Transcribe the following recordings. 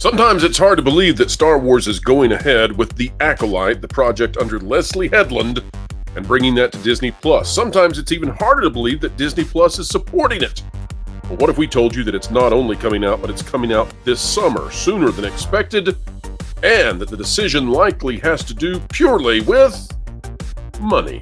Sometimes it's hard to believe that Star Wars is going ahead with The Acolyte, the project under Leslie Headland, and bringing that to Disney+. Sometimes it's even harder to believe that Disney Plus is supporting it. But what if we told you that it's not only coming out, but it's coming out this summer, sooner than expected, and that the decision likely has to do purely with money?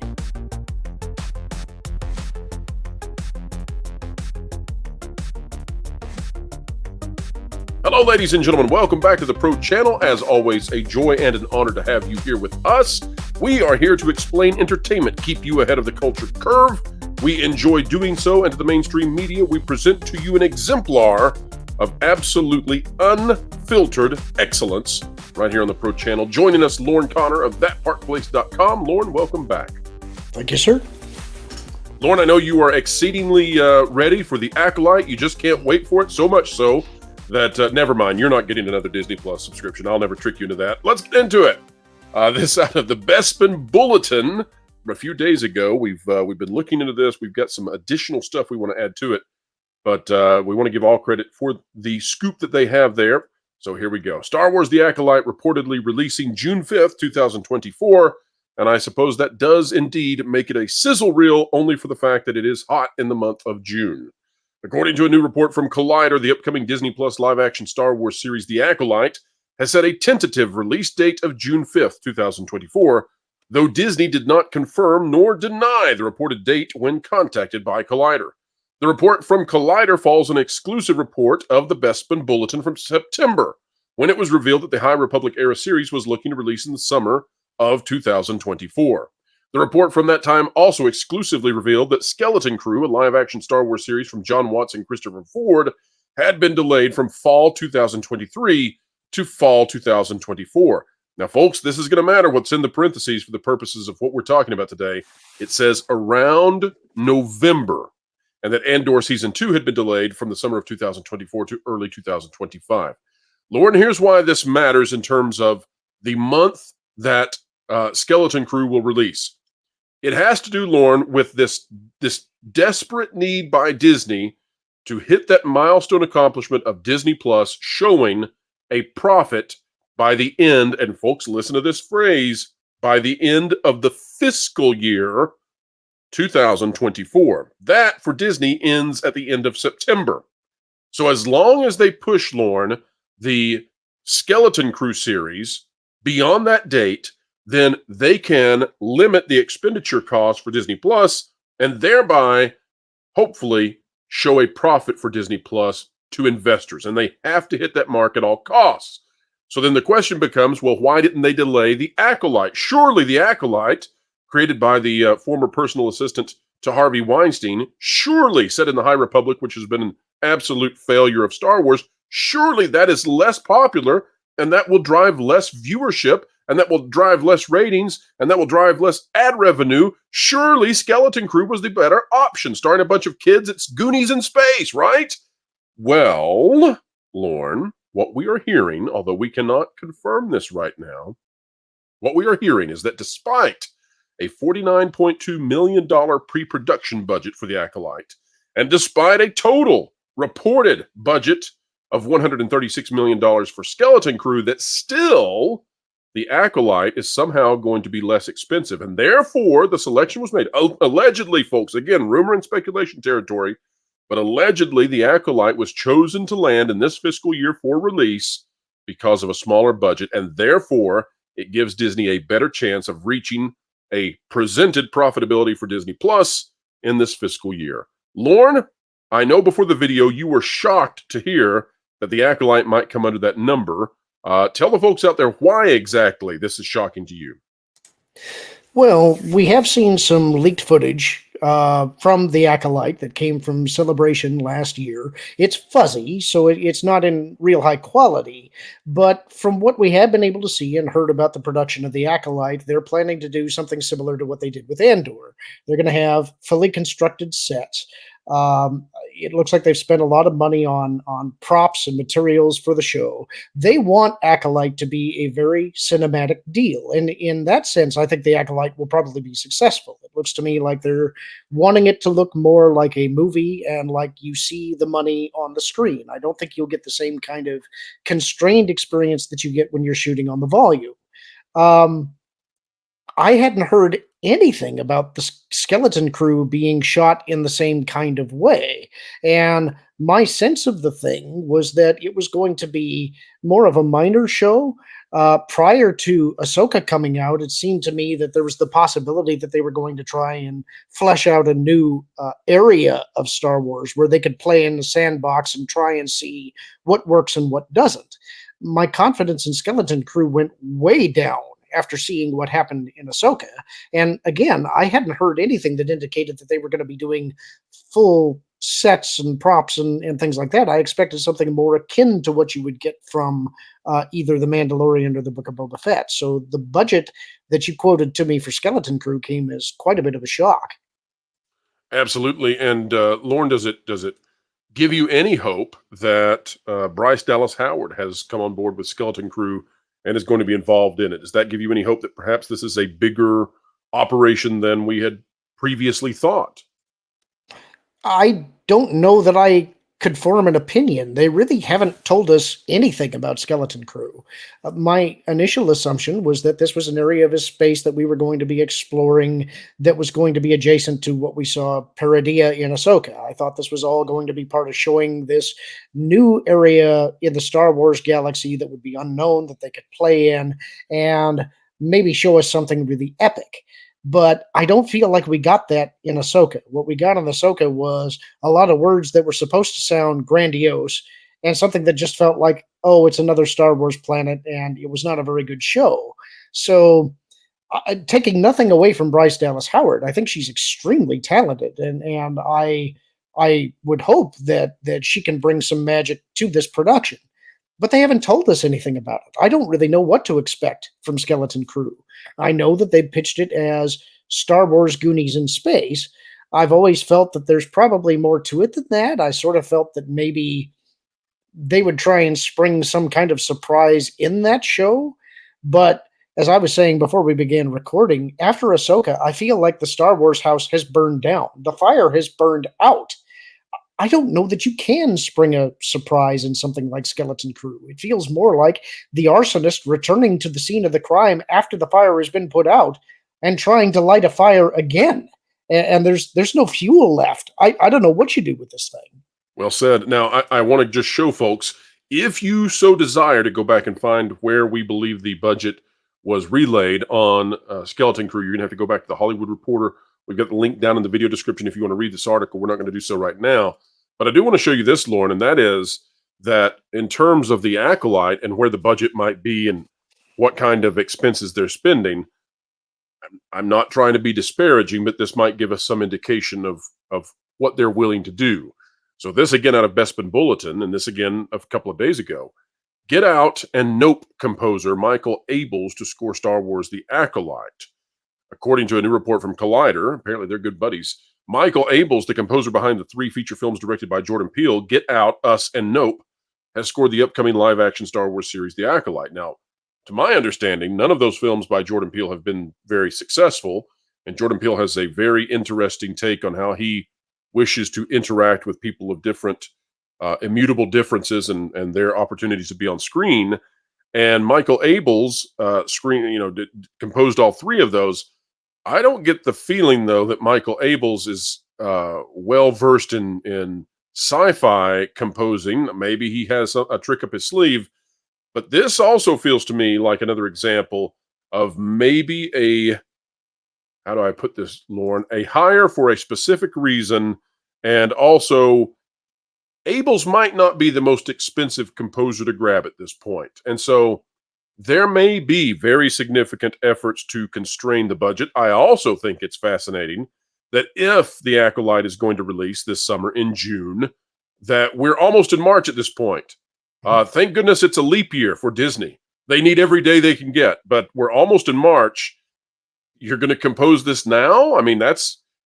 Hello, ladies and gentlemen. Welcome back to the Pro Channel. As always, a joy and an honor to have you here with us. We are here to explain entertainment, keep you ahead of the culture curve. We enjoy doing so, and to the mainstream media, we present to you an exemplar of absolutely unfiltered excellence right here on the Pro Channel. Joining us, Lauren Connor of ThatParkPlace.com. Lauren, welcome back. Thank you, sir. Lauren, I know you are exceedingly ready for The Acolyte. You just can't wait for it, so much so that, never mind, you're not getting another Disney Plus subscription. I'll never trick you into that. Let's get into it. This out of the Bespin Bulletin from a few days ago. We've been looking into this. We've got some additional stuff we want to add to it, but we want to give all credit for the scoop that they have there. So here we go. Star Wars The Acolyte reportedly releasing June 5th, 2024, and I suppose that does indeed make it a sizzle reel, only for the fact that it is hot in the month of June. According to a new report from Collider, the upcoming Disney Plus live-action Star Wars series The Acolyte has set a tentative release date of June 5th, 2024, though Disney did not confirm nor deny the reported date when contacted by Collider. The report from Collider follows an exclusive report of the Bespin Bulletin from September, when it was revealed that the High Republic era series was looking to release in the summer of 2024. The report from that time also exclusively revealed that Skeleton Crew, a live-action Star Wars series from John Watts and Christopher Ford, had been delayed from fall 2023 to fall 2024. Now, folks, this is going to matter what's in the parentheses for the purposes of what we're talking about today. It says around November, and that Andor Season 2 had been delayed from the summer of 2024 to early 2025. Lauren, here's why this matters in terms of the month that Skeleton Crew will release. It has to do, Lauren, with this desperate need by Disney to hit that milestone accomplishment of Disney Plus showing a profit by the end, and folks, listen to this phrase, by the end of the fiscal year 2024. That, for Disney, ends at the end of September. So as long as they push, Lauren, the Skeleton Crew series beyond that date, then they can limit the expenditure costs for Disney Plus and thereby, hopefully, show a profit for Disney Plus to investors. And they have to hit that mark at all costs. So then the question becomes, well, why didn't they delay The Acolyte? Surely The Acolyte, created by the former personal assistant to Harvey Weinstein, surely set in the High Republic, which has been an absolute failure of Star Wars, surely that is less popular, and that will drive less viewership, and that will drive less ratings, and that will drive less ad revenue. Surely Skeleton Crew was the better option, starring a bunch of kids. It's Goonies in space, right? Well, Lauren, what we are hearing, although we cannot confirm this right now, what we are hearing is that despite a $49.2 million pre-production budget for The Acolyte, and despite a total reported budget of $136 million for Skeleton Crew, that still The Acolyte is somehow going to be less expensive. And therefore, the selection was made. Allegedly, folks, again, rumor and speculation territory, but allegedly The Acolyte was chosen to land in this fiscal year for release because of a smaller budget, and therefore it gives Disney a better chance of reaching a presented profitability for Disney Plus in this fiscal year. Lauren, I know before the video you were shocked to hear that The Acolyte might come under that number. Tell the folks out there why exactly this is shocking to you. Well, we have seen some leaked footage from The Acolyte that came from Celebration last year. It's fuzzy, so it's not in real high quality. But from what we have been able to see and heard about the production of The Acolyte, they're planning to do something similar to what they did with Andor. They're going to have fully constructed sets. it looks like they've spent a lot of money on props and materials for the show. They want Acolyte to be a very cinematic deal, and in that sense, I think the Acolyte will probably be successful. It looks to me like they're wanting it to look more like a movie and like you see the money on the screen. I don't think you'll get the same kind of constrained experience that you get when you're shooting on the volume. Um, I hadn't heard anything about the skeleton crew being shot in the same kind of way. And my sense of the thing was that it was going to be more of a minor show. Prior to Ahsoka coming out, it seemed to me that there was the possibility that they were going to try and flesh out a new area of Star Wars where they could play in the sandbox and try and see what works and what doesn't. My confidence in Skeleton Crew went way down after seeing what happened in Ahsoka. And again, I hadn't heard anything that indicated that they were going to be doing full sets and props and things like that. I expected something more akin to what you would get from either The Mandalorian or the Book of Boba Fett. So the budget that you quoted to me for Skeleton Crew came as quite a bit of a shock. Absolutely. And Lauren, does it give you any hope that Bryce Dallas Howard has come on board with Skeleton Crew and is going to be involved in it? Does that give you any hope that perhaps this is a bigger operation than we had previously thought? I don't know that I could form an opinion. They really haven't told us anything about Skeleton Crew. My initial assumption was that this was an area of space that we were going to be exploring that was going to be adjacent to what we saw Peridea in Ahsoka. I thought this was all going to be part of showing this new area in the Star Wars galaxy that would be unknown, that they could play in, and maybe show us something really epic. But I don't feel like we got that in Ahsoka. What we got in Ahsoka was a lot of words that were supposed to sound grandiose and something that just felt like, oh, it's another Star Wars planet, and it was not a very good show. So, taking nothing away from Bryce Dallas Howard, I think she's extremely talented, and I would hope that she can bring some magic to this production. But they haven't told us anything about it. I don't really know what to expect from Skeleton Crew. I know that they pitched it as Star Wars Goonies in space. I've always felt that there's probably more to it than that. I sort of felt that maybe they would try and spring some kind of surprise in that show. But as I was saying before we began recording, after Ahsoka, I feel like the Star Wars house has burned down. The fire has burned out. I don't know that you can spring a surprise in something like Skeleton Crew. It feels more like the arsonist returning to the scene of the crime after the fire has been put out and trying to light a fire again. And there's no fuel left. I don't know what you do with this thing. Well said. Now, I want to just show folks, if you so desire to go back and find where we believe the budget was relayed on Skeleton Crew, you're going to have to go back to the Hollywood Reporter. We've got the link down in the video description if you want to read this article. We're not going to do so right now. But I do want to show you this, Lauren, and that is that in terms of the Acolyte and where the budget might be and what kind of expenses they're spending, I'm not trying to be disparaging, but this might give us some indication of what they're willing to do. So this again out of Bespin Bulletin, and this again a couple of days ago. Get Out and Nope composer Michael Abels to score Star Wars The Acolyte. According to a new report from Collider, apparently they're good buddies, Michael Abels, the composer behind the 3 feature films directed by Jordan Peele, Get Out, Us, and Nope, has scored the upcoming live-action Star Wars series The Acolyte. Now, to my understanding, none of those films by Jordan Peele have been very successful, and Jordan Peele has a very interesting take on how he wishes to interact with people of different immutable differences and their opportunities to be on screen. And Michael Abels composed all 3 of those. I don't get the feeling, though, that Michael Abels is well-versed in sci-fi composing. Maybe he has a trick up his sleeve. But this also feels to me like another example of maybe how do I put this, Lauren? A hire for a specific reason, and also Abels might not be the most expensive composer to grab at this point. And so there may be very significant efforts to constrain the budget. I also think it's fascinating that if The Acolyte is going to release this summer in June, that we're almost in March at this point. Thank goodness it's a leap year for Disney. They need every day they can get, but we're almost in March. You're going to compose this now? I mean,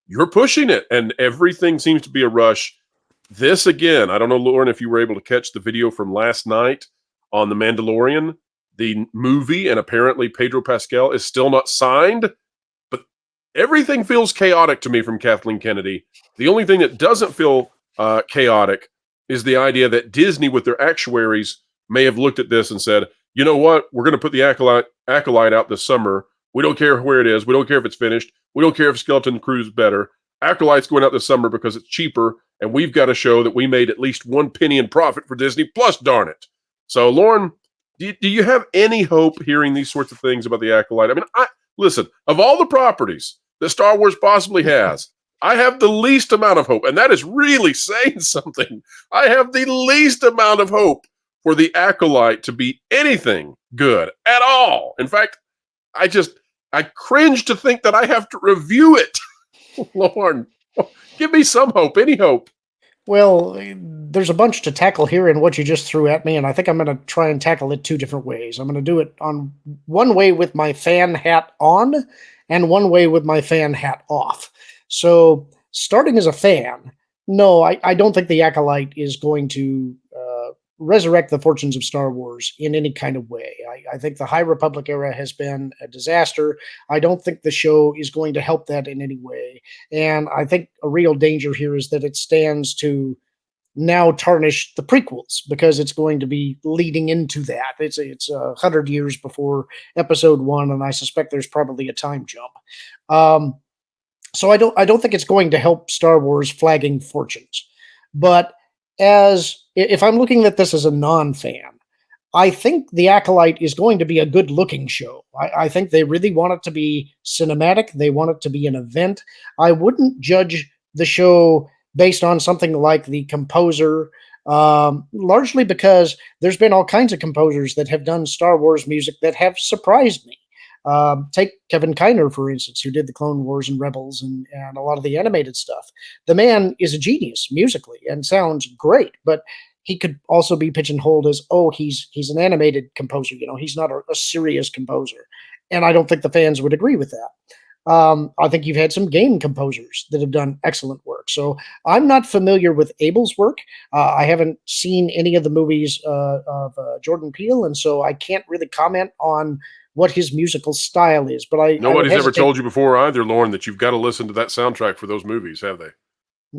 you're pushing it, and everything seems to be a rush. This again, I don't know, Lauren, if you were able to catch the video from last night on the Mandalorian. The movie, and apparently Pedro Pascal is still not signed, but everything feels chaotic to me from Kathleen Kennedy. The only thing that doesn't feel chaotic is the idea that Disney, with their actuaries, may have looked at this and said, you know what, we're going to put the Acolyte out this summer. We don't care where it is. We don't care if it's finished. We don't care if Skeleton Crew is better. Acolyte's going out this summer because it's cheaper, and we've got to show that we made at least 1 penny in profit for Disney Plus, darn it. So, Lauren, do you have any hope hearing these sorts of things about the Acolyte? I mean, listen, of all the properties that Star Wars possibly has, I have the least amount of hope, and that is really saying something. I have the least amount of hope for the Acolyte to be anything good at all. In fact, I cringe to think that I have to review it. Lauren, give me some hope, any hope. Well, there's a bunch to tackle here in what you just threw at me, and I think I'm going to try and tackle it 2 different ways. I'm going to do it on one way with my fan hat on, and one way with my fan hat off. So, starting as a fan, no, I don't think the Acolyte is going to resurrect the fortunes of Star Wars in any kind of way. I think the High Republic era has been a disaster. I don't think the show is going to help that in any way. And I think a real danger here is that it stands to now tarnish the prequels, because it's going to be leading into that. It's 100 years before Episode 1, and I suspect there's probably a time jump. So I don't think it's going to help Star Wars flagging fortunes. But if I'm looking at this as a non-fan, I think The Acolyte is going to be a good-looking show. I think they really want it to be cinematic. They want it to be an event. I wouldn't judge the show based on something like the composer, largely because there's been all kinds of composers that have done Star Wars music that have surprised me. Take Kevin Kiner, for instance, who did the Clone Wars and Rebels and a lot of the animated stuff. The man is a genius musically and sounds great, but he could also be pigeonholed as, he's an animated composer. He's not a serious composer. And I don't think the fans would agree with that. I think you've had some game composers that have done excellent work. So I'm not familiar with Abel's work. I haven't seen any of the movies of Jordan Peele, and so I can't really comment on what his musical style is. But nobody's ever told you before either, Lauren, that you've got to listen to that soundtrack for those movies, have they?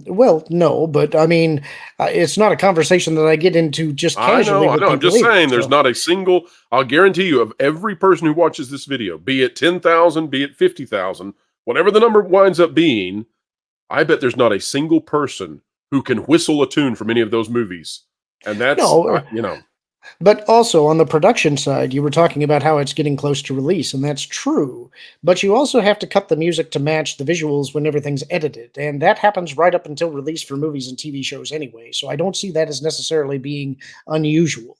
Well, no, but I mean, it's not a conversation that I get into just casually. I know. I'm just saying there's not a single, I'll guarantee you, of every person who watches this video, be it 10,000, be it 50,000, whatever the number winds up being, I bet there's not a single person who can whistle a tune from any of those movies. And that's, But also on the production side, you were talking about how it's getting close to release, and that's true. But you also have to cut the music to match the visuals when everything's edited. And that happens right up until release for movies and TV shows anyway. So I don't see that as necessarily being unusual.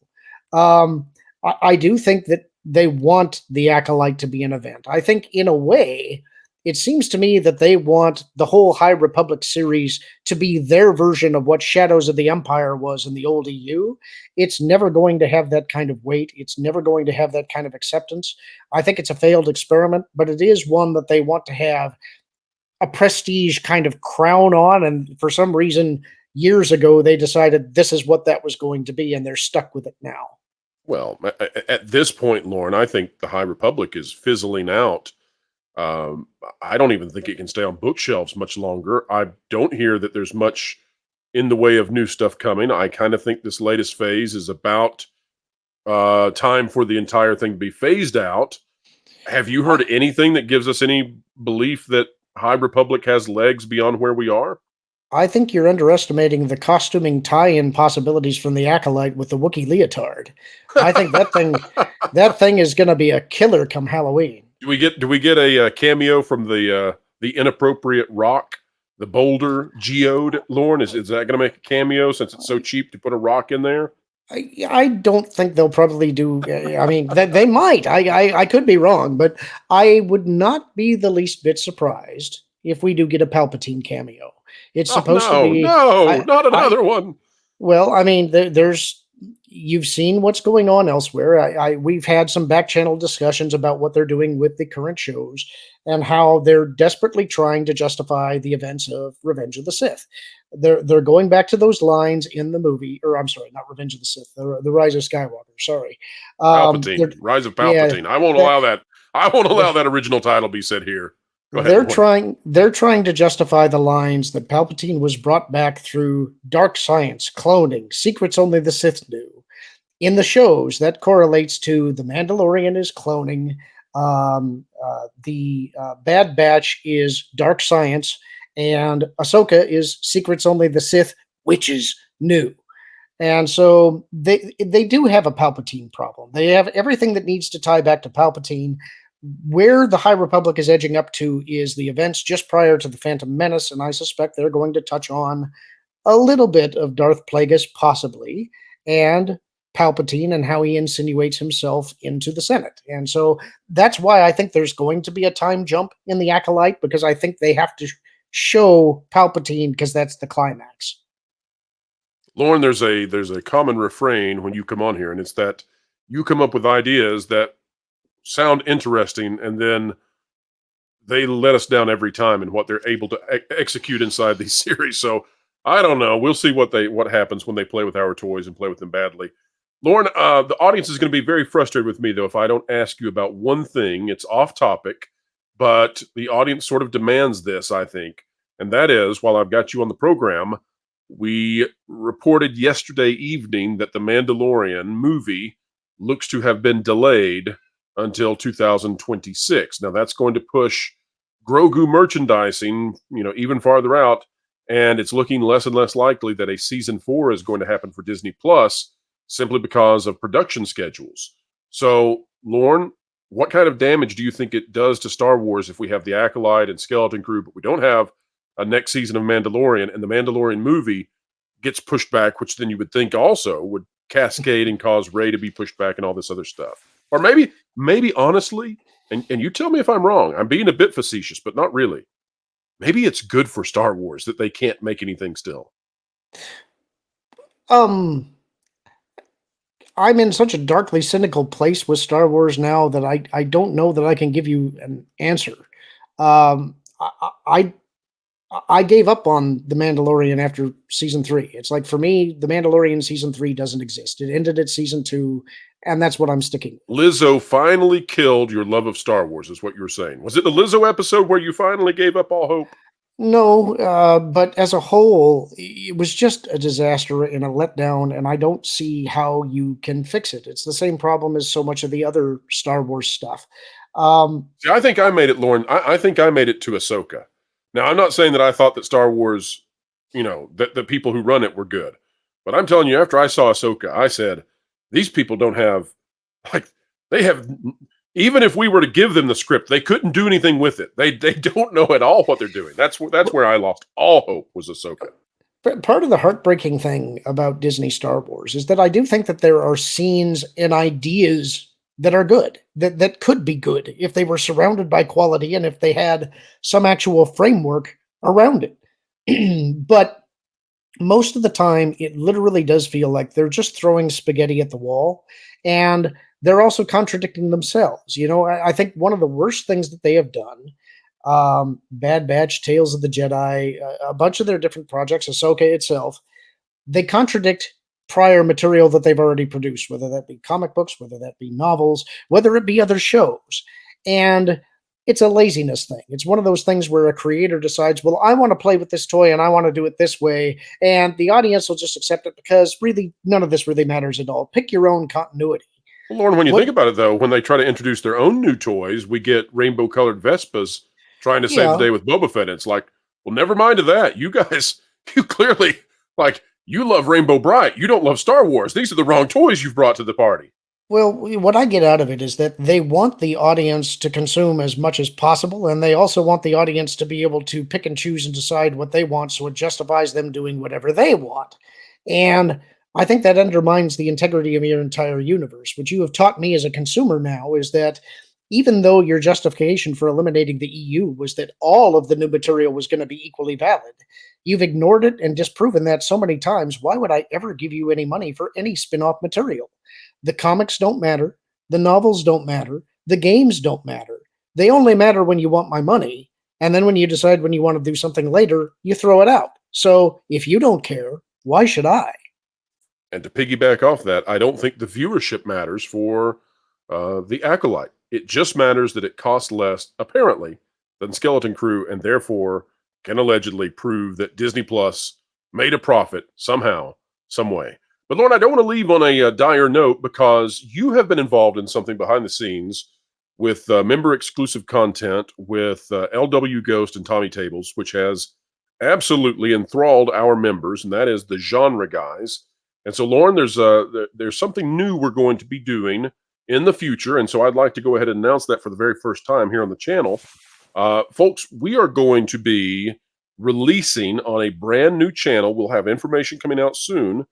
I do think that they want the Acolyte to be an event. I think in a way, it seems to me that they want the whole High Republic series to be their version of what Shadows of the Empire was in the old EU. It's never going to have that kind of weight. It's never going to have that kind of acceptance. I think it's a failed experiment, but it is one that they want to have a prestige kind of crown on. And for some reason, years ago, they decided this is what that was going to be, and they're stuck with it now. Well, at this point, Lauren, I think the High Republic is fizzling out. I don't even think it can stay on bookshelves much longer. I don't hear that there's much in the way of new stuff coming. I kind of think this latest phase is about time for the entire thing to be phased out. Have you heard anything that gives us any belief that High Republic has legs beyond where we are? I think you're underestimating the costuming tie-in possibilities from the Acolyte with the Wookiee leotard. I think that thing is going to be a killer come Halloween. Do we get a cameo from the inappropriate rock, the boulder geode, Lauren? Is that going to make a cameo since it's so cheap to put a rock in there? I don't think they'll probably do. I mean, they might. I could be wrong, but I would not be the least bit surprised if we do get a Palpatine cameo. It's supposed to be not another one. Well, I mean, you've seen what's going on elsewhere. We've had some back channel discussions about what they're doing with the current shows and how they're desperately trying to justify the events of Revenge of the Sith. They're going back to those lines in the movie, or I'm sorry, not Revenge of the Sith, the Rise of Skywalker. Sorry, Palpatine, Rise of yeah, Palpatine. I won't that allow that. I won't allow that original title be said here. Go ahead, they're Lauren. trying to justify the lines that Palpatine was brought back through dark science, cloning, secrets only the Sith knew. In the shows, that correlates to the Mandalorian is cloning, the Bad Batch is dark science, and Ahsoka is secrets only the Sith, witches knew. And so they do have a Palpatine problem. They have everything that needs to tie back to Palpatine. Where the High Republic is edging up to is the events just prior to the Phantom Menace, and I suspect they're going to touch on a little bit of Darth Plagueis, possibly, and Palpatine and how he insinuates himself into the Senate. And so that's why I think there's going to be a time jump in the Acolyte, because I think they have to show Palpatine, because that's the climax. Lauren, there's a common refrain when you come on here, and it's that you come up with ideas that sound interesting, and then they let us down every time in what they're able to execute inside these series. So I don't know. We'll see what happens when they play with our toys and play with them badly. Lauren, the audience is going to be very frustrated with me, though, if I don't ask you about one thing. It's off topic, but the audience sort of demands this, I think. And that is, while I've got you on the program, we reported yesterday evening that the Mandalorian movie looks to have been delayed until 2026. Now, that's going to push Grogu merchandising, even farther out, and it's looking less and less likely that a season 4 is going to happen for Disney Plus, simply because of production schedules. So, Lauren, what kind of damage do you think it does to Star Wars if we have the Acolyte and Skeleton Crew, but we don't have a next season of Mandalorian, and the Mandalorian movie gets pushed back, which then you would think also would cascade and cause Rey to be pushed back and all this other stuff? Or maybe honestly, and you tell me if I'm wrong, I'm being a bit facetious, but not really. Maybe it's good for Star Wars that they can't make anything still. I'm in such a darkly cynical place with Star Wars now that I don't know that I can give you an answer. I gave up on The Mandalorian after season 3. It's like, for me, The Mandalorian season 3 doesn't exist. It ended at season 2, and that's what I'm sticking with. Lizzo finally killed your love of Star Wars, is what you were saying. Was it the Lizzo episode where you finally gave up all hope? No, but as a whole, it was just a disaster and a letdown, and I don't see how you can fix it. It's the same problem as so much of the other Star Wars stuff. See, I think I made it, Lauren. I think I made it to Ahsoka. Now, I'm not saying that I thought that Star Wars, that the people who run it were good. But I'm telling you, after I saw Ahsoka, I said, these people don't have, even if we were to give them the script, they couldn't do anything with it. They don't know at all what they're doing. That's where I lost all hope, was Ahsoka. Part of the heartbreaking thing about Disney Star Wars is that I do think that there are scenes and ideas that are good, that could be good if they were surrounded by quality and if they had some actual framework around it. But most of the time, it literally does feel like they're just throwing spaghetti at the wall, and they're also contradicting themselves. I think one of the worst things that they have done, Bad Batch, Tales of the Jedi, a bunch of their different projects, Ahsoka itself, they contradict prior material that they've already produced, whether that be comic books, whether that be novels, whether it be other shows. And it's a laziness thing. It's one of those things where a creator decides, well, I want to play with this toy and I want to do it this way, and the audience will just accept it because really none of this really matters at all. Pick your own continuity. Well, Lauren, when you think about it, though, when they try to introduce their own new toys, we get rainbow-colored Vespas trying to save the day with Boba Fett. It's like, well, never mind to that. You guys, you clearly, you love Rainbow Bright. You don't love Star Wars. These are the wrong toys you've brought to the party. Well, what I get out of it is that they want the audience to consume as much as possible, and they also want the audience to be able to pick and choose and decide what they want, so it justifies them doing whatever they want. And I think that undermines the integrity of your entire universe. What you have taught me as a consumer now is that even though your justification for eliminating the EU was that all of the new material was going to be equally valid, you've ignored it and disproven that so many times. Why would I ever give you any money for any spin-off material? The comics don't matter. The novels don't matter. The games don't matter. They only matter when you want my money. And then when you decide when you want to do something later, you throw it out. So if you don't care, why should I? And to piggyback off that, I don't think the viewership matters for the Acolyte. It just matters that it costs less, apparently, than Skeleton Crew, and therefore can allegedly prove that Disney Plus made a profit somehow, some way. But Lauren, I don't want to leave on a dire note, because you have been involved in something behind the scenes with member-exclusive content with LW Ghost and Tommy Tables, which has absolutely enthralled our members, and that is the Genre Guys. And so, Lauren, there's something new we're going to be doing in the future, and so I'd like to go ahead and announce that for the very first time here on the channel. Folks, we are going to be releasing on a brand new channel. We'll have information coming out soon,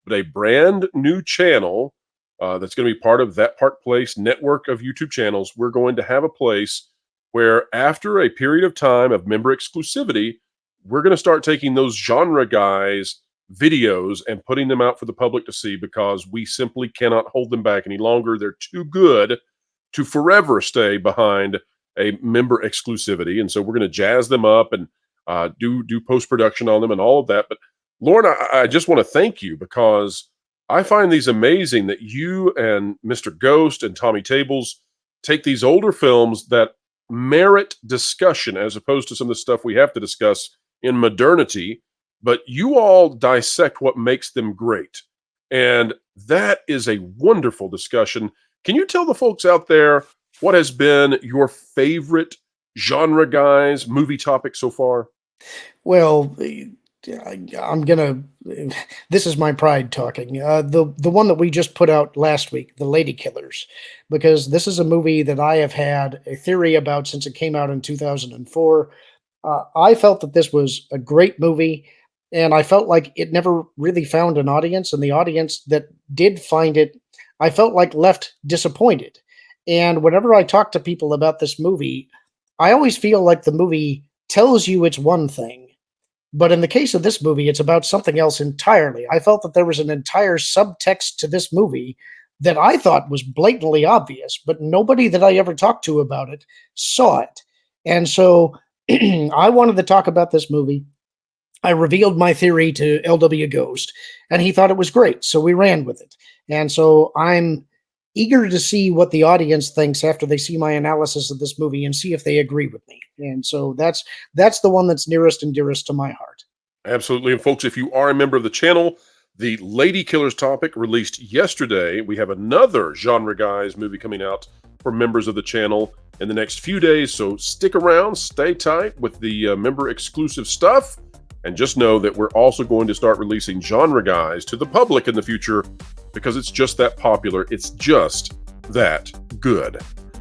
but a brand new channel that's going to be part of That Park Place network of YouTube channels. We're going to have a place where, after a period of time of member exclusivity, we're going to start taking those Genre Guys videos and putting them out for the public to see, because we simply cannot hold them back any longer. They're too good to forever stay behind a member exclusivity. And so we're going to jazz them up and do post-production on them and all of that. But Lauren, I just want to thank you, because I find these amazing that you and Mr. Ghost and Tommy Tables take these older films that merit discussion, as opposed to some of the stuff we have to discuss in modernity, but you all dissect what makes them great. And that is a wonderful discussion. Can you tell the folks out there what has been your favorite Genre Guys movie topic so far? Well, I'm gonna. This is my pride talking. The one that we just put out last week, The Lady Killers, because this is a movie that I have had a theory about since it came out in 2004. I felt that this was a great movie, and I felt like it never really found an audience, and the audience that did find it, I felt like left disappointed. And whenever I talk to people about this movie, I always feel like the movie tells you it's one thing, but in the case of this movie, it's about something else entirely. I felt that there was an entire subtext to this movie that I thought was blatantly obvious, but nobody that I ever talked to about it saw it. And so I wanted to talk about this movie. I revealed my theory to LW Ghost, and he thought it was great, so we ran with it. And so I'm eager to see what the audience thinks after they see my analysis of this movie and see if they agree with me. And so that's the one that's nearest and dearest to my heart. Absolutely. And folks, if you are a member of the channel, the Lady Killers topic released yesterday. We have another Genre Guys movie coming out for members of the channel in the next few days. So stick around, stay tight with the member exclusive stuff. And just know that we're also going to start releasing Genre Guys to the public in the future, because it's just that popular. It's just that good.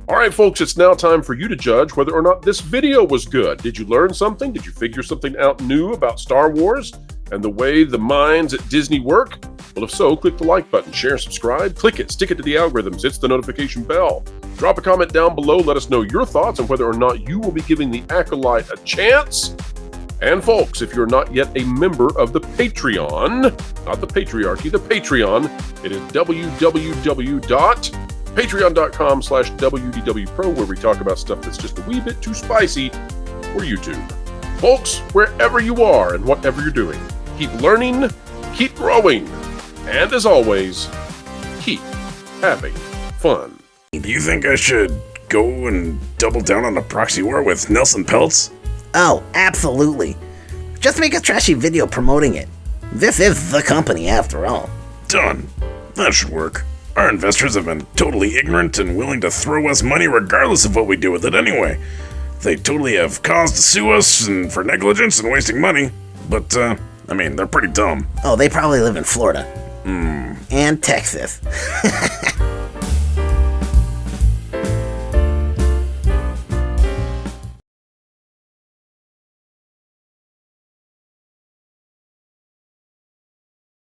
All right, folks, it's now time for you to judge whether or not this video was good. Did you learn something? Did you figure something out new about Star Wars and the way the minds at Disney work? Well, if so, click the like button, share, subscribe, click it, stick it to the algorithms, hit the notification bell. Drop a comment down below. Let us know your thoughts on whether or not you will be giving the Acolyte a chance. And folks, if you're not yet a member of the Patreon, not the Patriarchy, the Patreon, it is www.patreon.com/WDWPro, where we talk about stuff that's just a wee bit too spicy for YouTube. Folks, wherever you are and whatever you're doing, keep learning, keep growing, and as always, keep having fun. Do you think I should go and double down on a proxy war with Nelson Peltz? Oh, absolutely. Just make a trashy video promoting it. This is the company, after all. Done. That should work. Our investors have been totally ignorant and willing to throw us money regardless of what we do with it anyway. They totally have cause to sue us and for negligence and wasting money. But, they're pretty dumb. Oh, they probably live in Florida. And Texas.